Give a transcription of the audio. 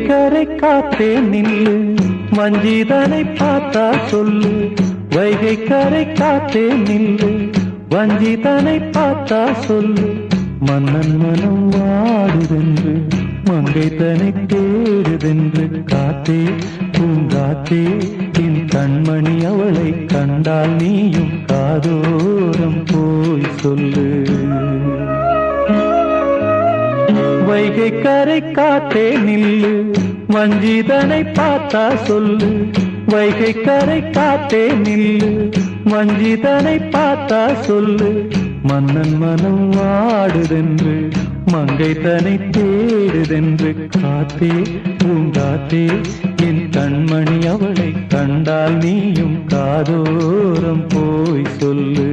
கரை காத்தே நில்லு, வஞ்சிதனை பார்த்தா சொல்லு. வைகை கரை காத்தே நில்லு, வஞ்சிதனை பார்த்தா சொல்லு. மன்னன் மனம் வாடுதென்று, மங்கை தனை தேடுதென்று. காத்தே பூங்காத்தே, என் கண்மணி அவளை கண்டால் நீயும் காதோரம் போய் சொல்லு. வைகை கரை காத்தே நில்லு, வஞ்சிதனை பார்த்தா சொல்லு. வைகை கரை காத்தே நில்லு, வஞ்சிதனை பார்த்தா சொல்லு. மன்னன் மனம் வாடுதென்று, மங்கை தனை தேடுதென்று. காத்தே பூங்காத்தே, என் கண்மணி அவளை கண்டால் நீயும் காதோரம் போய் சொல்லு.